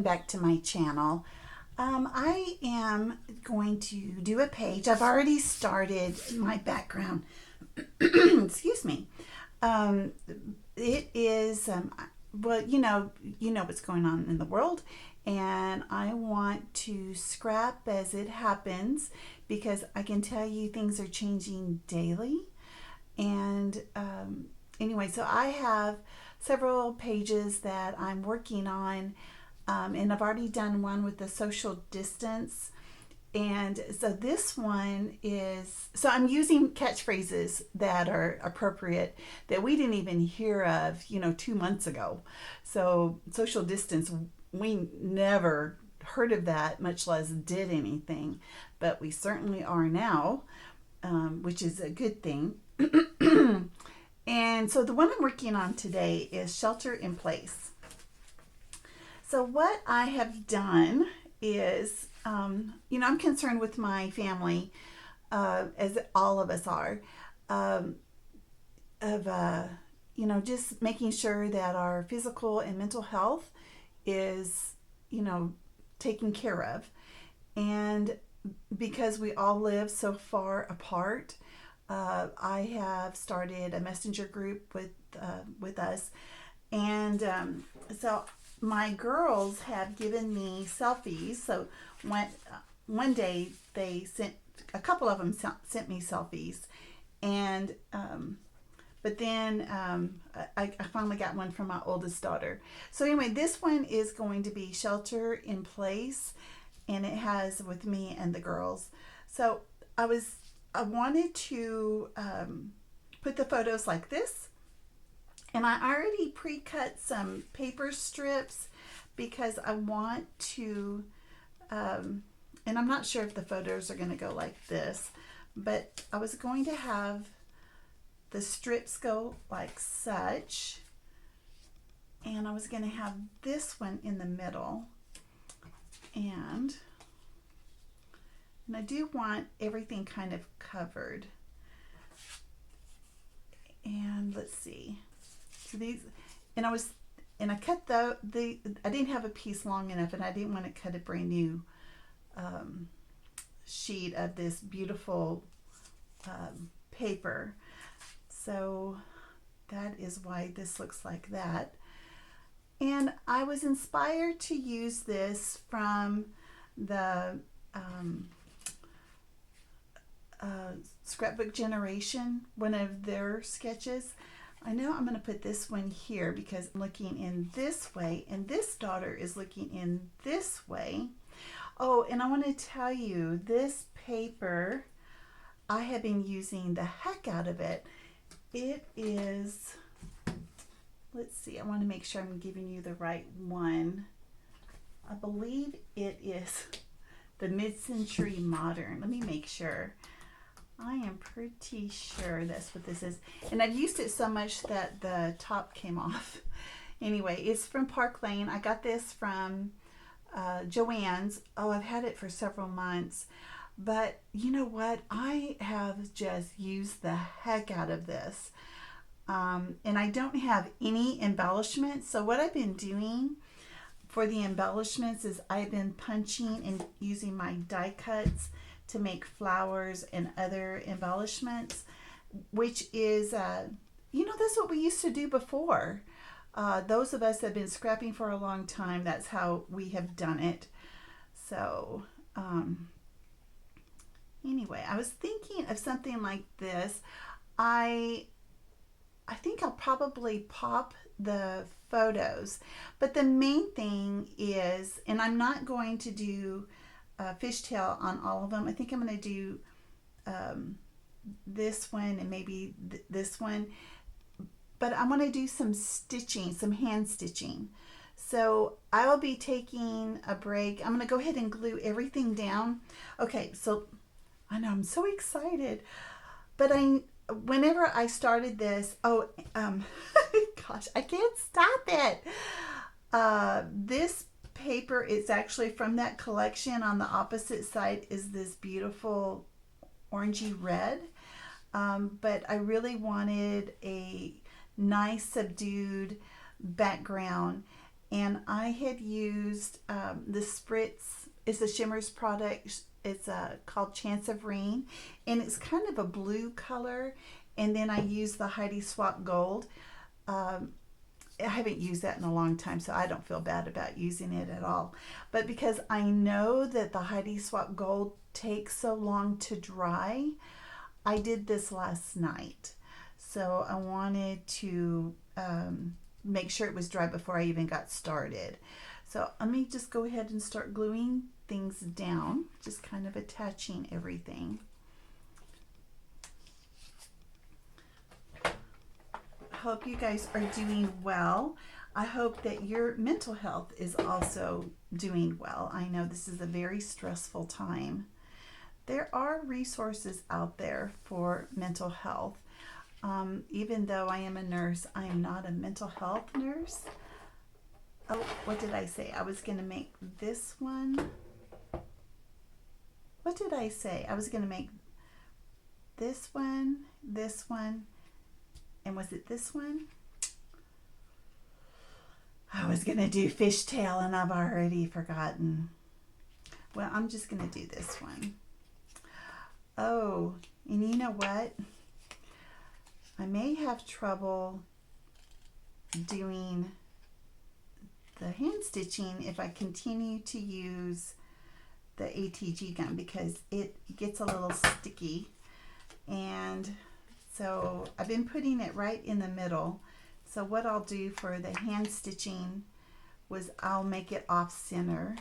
back to my channel. I am going to do a page. I've already started my background. Excuse me. Um, it is, well, you know what's going on in the world, and I want to scrap as it happens because I can tell you things are changing daily. And anyway, so I have several pages that I'm working on, and I've already done one with the social distance. And so this one is, so I'm using catchphrases that are appropriate that we didn't even hear of, 2 months ago. So social distance, we never heard of that, much less did anything, but we certainly are now, which is a good thing. And so the one I'm working on today is shelter in place. So what I have done is, I'm concerned with my family, as all of us are, of, just making sure that our physical and mental health is, taken care of. And because we all live so far apart, I have started a messenger group with us, and so my girls have given me selfies. So one day they sent a couple of them sent me selfies, and but then I finally got one from my oldest daughter. So anyway, this one is going to be shelter in place, and it has with me and the girls. So I wanted to put the photos like this, and I already pre-cut some paper strips because I want to, and I'm not sure if the photos are going to go like this, but I was going to have the strips go like such, and I was going to have this one in the middle, and I do want everything kind of covered. And let's see. So these, and I cut I didn't have a piece long enough, and I didn't want to cut a brand new sheet of this beautiful paper. So that is why this looks like that. And I was inspired to use this from the Scrapbook Generation, one of their sketches. I know I'm going to put this one here because I'm looking in this way, and this daughter is looking in this way. Oh, and I want to tell you, this paper, I have been using the heck out of it. It is, let's see, I want to make sure I'm giving you the right one. I believe it is the Mid-Century Modern. Let me make sure. I am pretty sure that's what this is. And I've used it so much that the top came off. Anyway, it's from Park Lane. I got this from Joann's. Oh, I've had it for several months. But you know what? I have just used the heck out of this. And I don't have any embellishments. So what I've been doing for the embellishments is I've been punching and using my die cuts to make flowers and other embellishments, which is, that's what we used to do before. Those of us that have been scrapping for a long time, that's how we have done it. So, anyway, I was thinking of something like this. I think I'll probably pop the photos, but the main thing is, and I'm not going to do fishtail on all of them. I think I'm going to do this one and maybe this one, but I want to do some stitching, some hand stitching. So I will be taking a break. I'm going to go ahead and glue everything down. Okay, so I know I'm so excited, but whenever I started this, gosh, I can't stop it. This paper is actually from that collection. On the opposite side is this beautiful orangey red, but I really wanted a nice subdued background, and I had used the Spritz. It's a Shimmers product. It's called Chance of Rain, and it's kind of a blue color. And then I used the Heidi Swapp Gold. I haven't used that in a long time, so I don't feel bad about using it at all. But because I know that the Heidi Swapp Gold takes so long to dry, I did this last night. So I wanted to make sure it was dry before I even got started. So let me just go ahead and start gluing things down, just kind of attaching everything. Hope you guys are doing well. I hope that your mental health is also doing well. I know this is a very stressful time. There are resources out there for mental health. Even though I am a nurse, I am not a mental health nurse. Oh, what did I say? I was going to make this one. What did I say? I was going to make this one, and was it this one? I was going to do fishtail and I've already forgotten. Well, I'm just going to do this one. Oh, and you know what? I may have trouble doing the hand stitching if I continue to use the ATG gun because it gets a little sticky. And so I've been putting it right in the middle. So what I'll do for the hand stitching was I'll make it off center.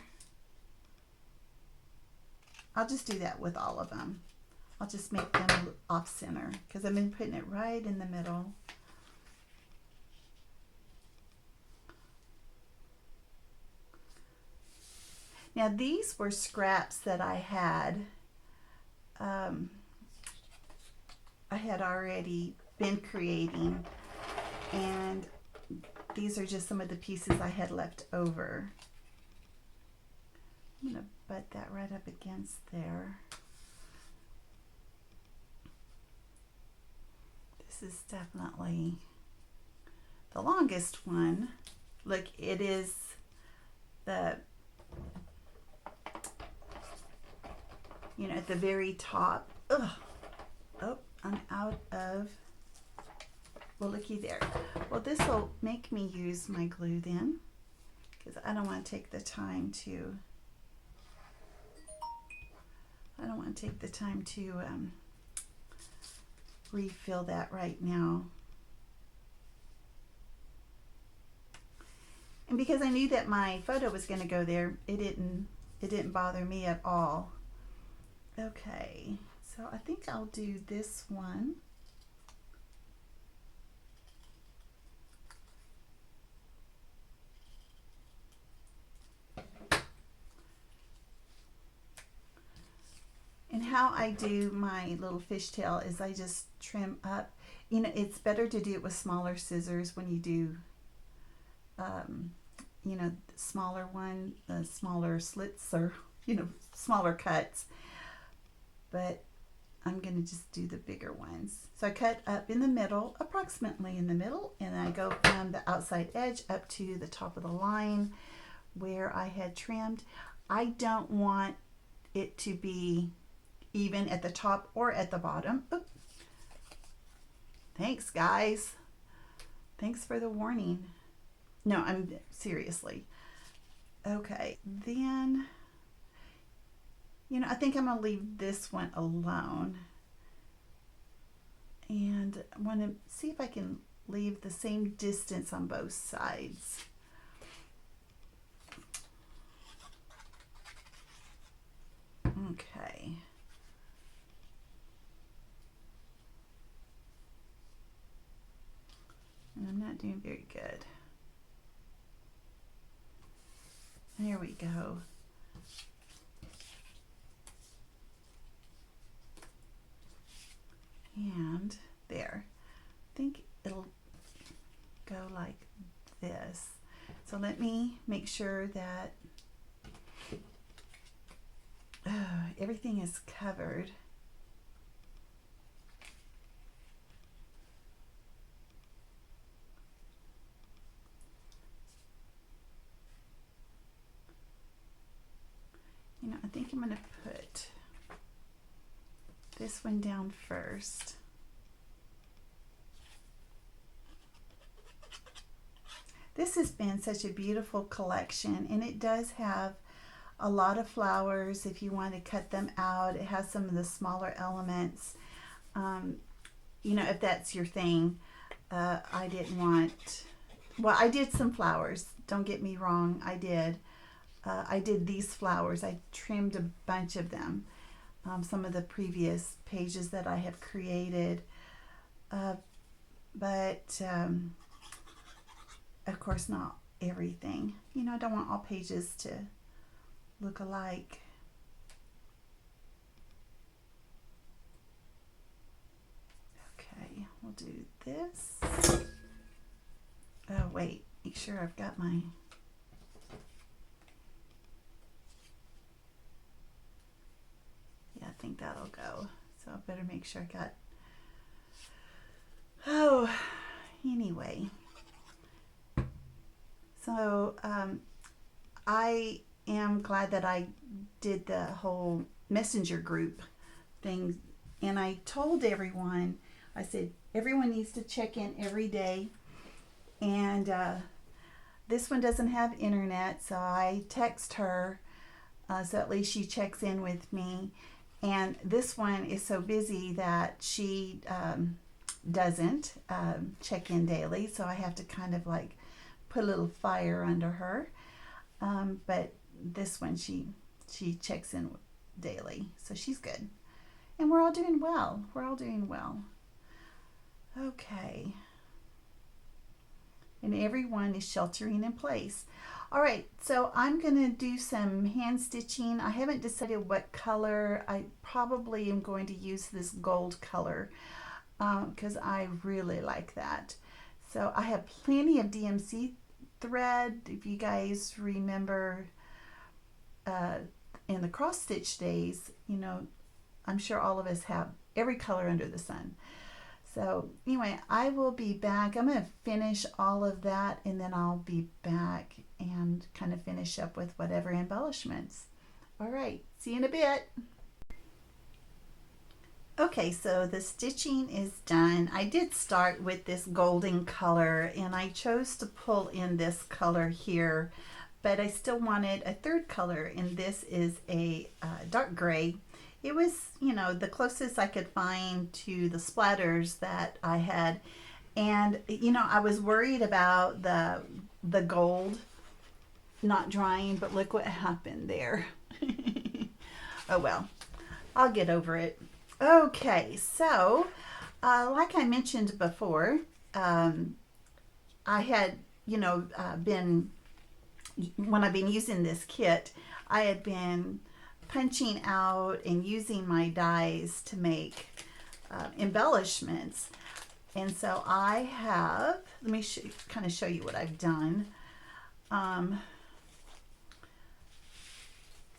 I'll just do that with all of them. I'll just make them off center because I've been putting it right in the middle. Now these were scraps that I had already been creating, and these are just some of the pieces I had left over. I'm going to butt that right up against there. This is definitely the longest one. Look, it is the, you know, at the very top. Ugh. Oh, I'm out of, well, looky there. Well, this will make me use my glue then, because I don't want to take the time to, refill that right now. And because I knew that my photo was going to go there, it didn't bother me at all. Okay, so I think I'll do this one. And how I do my little fishtail is I just trim up. You know, it's better to do it with smaller scissors when you do, you know, smaller one, smaller slits, or, you know, smaller cuts. But I'm going to just do the bigger ones. So I cut up in the middle, approximately in the middle, and I go from the outside edge up to the top of the line where I had trimmed. I don't want it to be even at the top or at the bottom. Oop. Thanks, guys. Thanks for the warning. No, I'm seriously. Okay, then, you know, I think I'm going to leave this one alone. And I want to see if I can leave the same distance on both sides. Okay. And I'm not doing very good. There we go. And there. I think it'll go like this. So let me make sure that everything is covered. this one down first. This has been such a beautiful collection, and it does have a lot of flowers if you want to cut them out. It has some of the smaller elements, you know, if that's your thing. I didn't want, well, I did some flowers, don't get me wrong, I did. I did these flowers. I trimmed a bunch of them. Some of the previous pages that I have created. But of course not everything. You know, I don't want all pages to look alike. Okay, we'll do this. Oh wait, make sure I've got my, yeah, I think that'll go. So I better make sure I got, oh, anyway. So I am glad that I did the whole messenger group thing, and I told everyone, I said everyone needs to check in every day, and this one doesn't have internet, so I text her, so at least she checks in with me, and this one is so busy that she doesn't check in daily, so I have to kind of like put a little fire under her, but this one she checks in daily, so she's good, and we're all doing well. We're all doing well. Okay, and everyone is sheltering in place. All right, so I'm gonna do some hand stitching. I haven't decided what color. I probably am going to use this gold color because I really like that. So I have plenty of DMC thread. If you guys remember in the cross stitch days, you know, I'm sure all of us have every color under the sun. So anyway, I will be back. I'm going to finish all of that, and then I'll be back and kind of finish up with whatever embellishments. All right, see you in a bit. Okay, so the stitching is done. I did start with this golden color, and I chose to pull in this color here, but I still wanted a third color, and this is a dark gray. It was, you know, the closest I could find to the splatters that I had, and you know, I was worried about the gold not drying, but look what happened there. Oh well, I'll get over it. Okay, so like I mentioned before, I had, you know, when I've been using this kit, I had been punching out and using my dies to make embellishments. And so I have, let me kind of show you what I've done.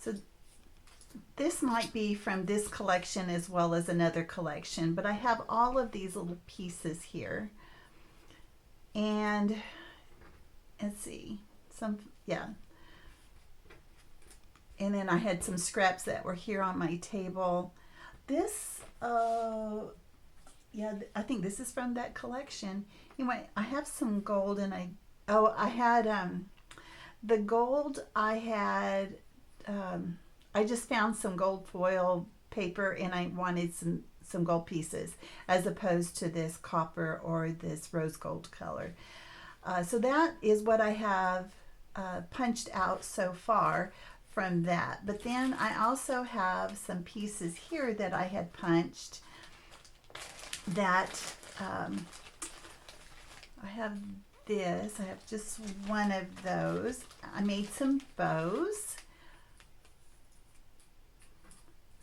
So this might be from this collection as well as another collection, but I have all of these little pieces here. And let's see, yeah. And then I had some scraps that were here on my table. This, yeah, I think this is from that collection. Anyway, I have some gold, and I had, the gold I had, I just found some gold foil paper, and I wanted some gold pieces as opposed to this copper or this rose gold color. So that is what I have punched out so far from that. But then I also have some pieces here that I had punched that I have this. I have just one of those. I made some bows.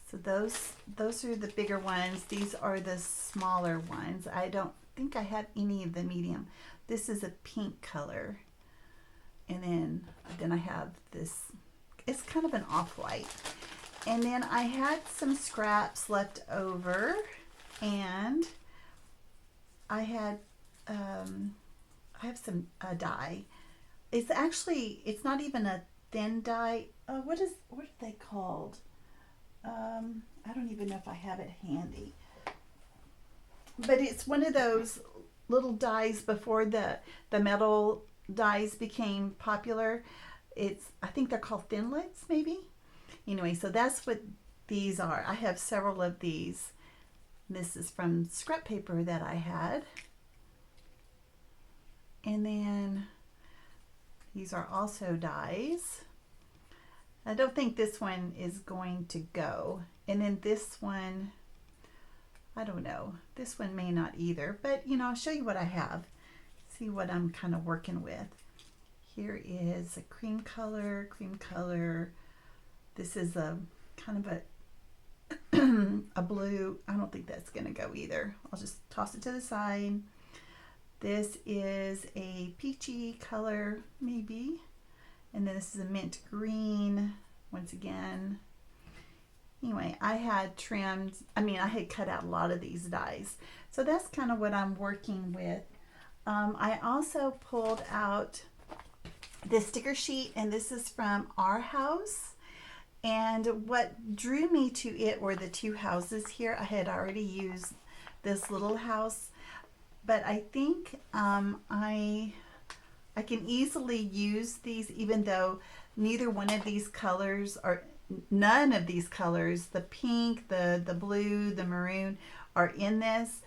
So those are the bigger ones. These are the smaller ones. I don't think I have any of the medium. This is a pink color. And then I have this, it's kind of an off-white. And then I had some scraps left over, and I had I have some dye. It's actually, it's not even a thin dye. What are they called? I don't even know if I have it handy. But it's one of those little dies before the metal dies became popular. I think they're called thinlits, maybe. Anyway, so that's what these are. I have several of these. This is from scrap paper that I had. And then these are also dies. I don't think this one is going to go. And then this one, I don't know. This one may not either, but you know, I'll show you what I have. See what I'm kind of working with. Here is a cream color. This is a kind of a blue. I don't think that's going to go either. I'll just toss it to the side. This is a peachy color, maybe. And then this is a mint green, once again. Anyway, I had I had cut out a lot of these dies. So that's kind of what I'm working with. I also pulled out this sticker sheet, and this is from our house. And what drew me to it were the two houses here. I had already used this little house, but I think I can easily use these, even though neither one of these colors, or none of these colors, the pink, the blue, the maroon, are in this,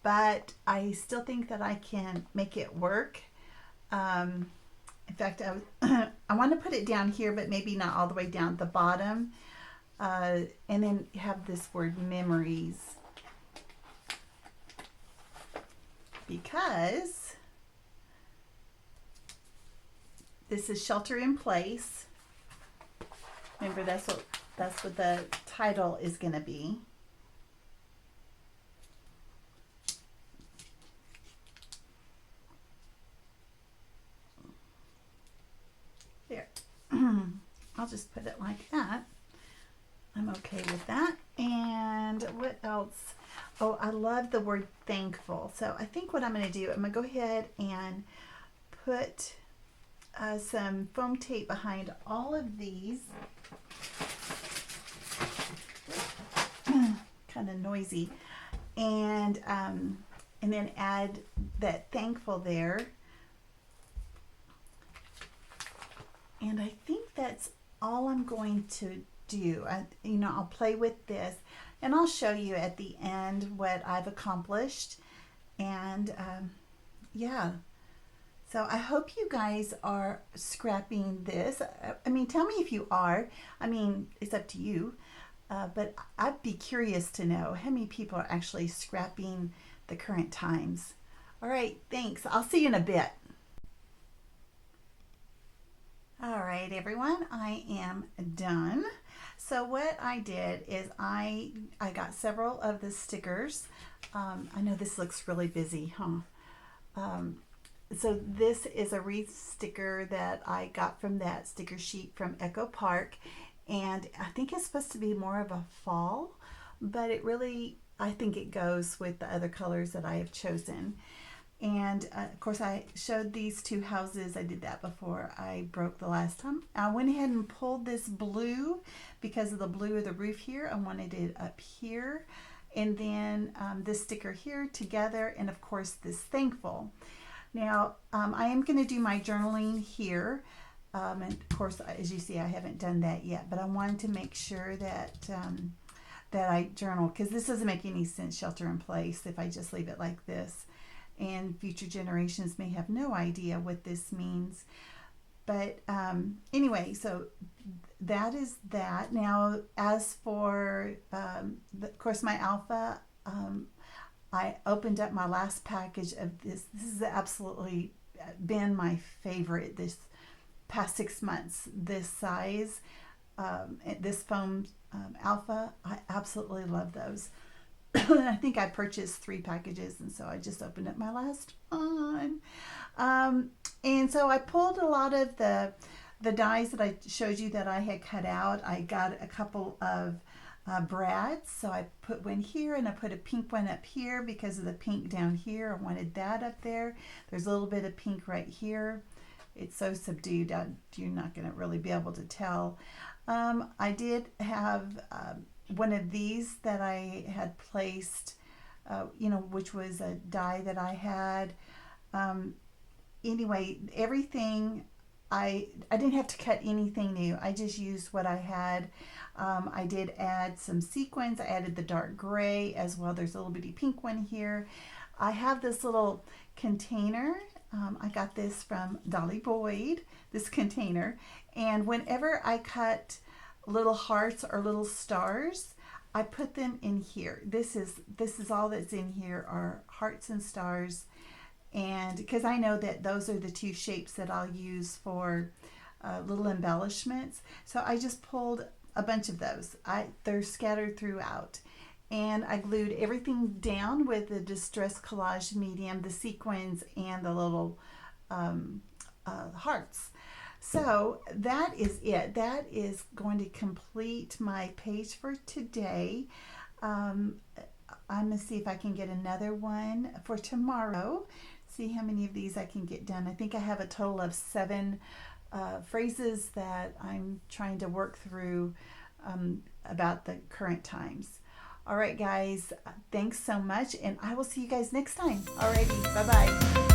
but I still think that I can make it work. In fact, I want to put it down here, but maybe not all the way down at the bottom. And then have this word memories, because this is shelter in place. Remember, that's what the title is going to be. There. I'll just put it like that. I'm okay with that. And what else? Oh, I love the word thankful. So I think what I'm going to do, I'm going to go ahead and put some foam tape behind all of these. Kind of noisy. And then add that thankful there. And I think that's all I'm going to do. I'll play with this, and I'll show you at the end what I've accomplished. And yeah, so I hope you guys are scrapping this. I mean, tell me if you are. I mean, it's up to you. But I'd be curious to know how many people are actually scrapping the current times. All right, thanks. I'll see you in a bit. All right, everyone, I am done. So what I did is I got several of the stickers. I know this looks really busy, huh? So this is a wreath sticker that I got from that sticker sheet from Echo Park. And I think it's supposed to be more of a fall, but I think it goes with the other colors that I have chosen. And of course, I showed these two houses. I did that before I broke the last time. I went ahead and pulled this blue because of the blue of the roof here. I wanted it up here. And then this sticker here together. And of course, this thankful. Now, I am going to do my journaling here. And of course, as you see, I haven't done that yet. But I wanted to make sure that that I journal, because this doesn't make any sense, shelter in place, if I just leave it like this. And future generations may have no idea what this means. But anyway, so that is that. Now, as for, of course, my alpha, I opened up my last package of this. This has absolutely been my favorite this past 6 months. This size, this foam alpha, I absolutely love those. I think I purchased 3 packages, and so I just opened up my last one. And so I pulled a lot of the dies that I showed you that I had cut out. I got a couple of brads, so I put one here, and I put a pink one up here because of the pink down here. I wanted that up there. There's a little bit of pink right here. It's so subdued, you're not going to really be able to tell. I did have one of these that I had placed, you know, which was a die that I had. Anyway, everything, I didn't have to cut anything new. I just used what I had. I did add some sequins. I added the dark gray as well. There's a little bitty pink one here. I have this little container. I got this from Dolly Boyd, this container. And whenever I cut little hearts or little stars, I put them in here. This is all that's in here are hearts and stars. And because I know that those are the two shapes that I'll use for little embellishments, so I just pulled a bunch of those. They're scattered throughout, and I glued everything down with the Distress Collage Medium, the sequins, and the little hearts. So that is it. That is going to complete my page for today. I'm going to see if I can get another one for tomorrow. See how many of these I can get done. I think I have a total of 7 phrases that I'm trying to work through about the current times. All right, guys, thanks so much, and I will see you guys next time. Alrighty, bye-bye.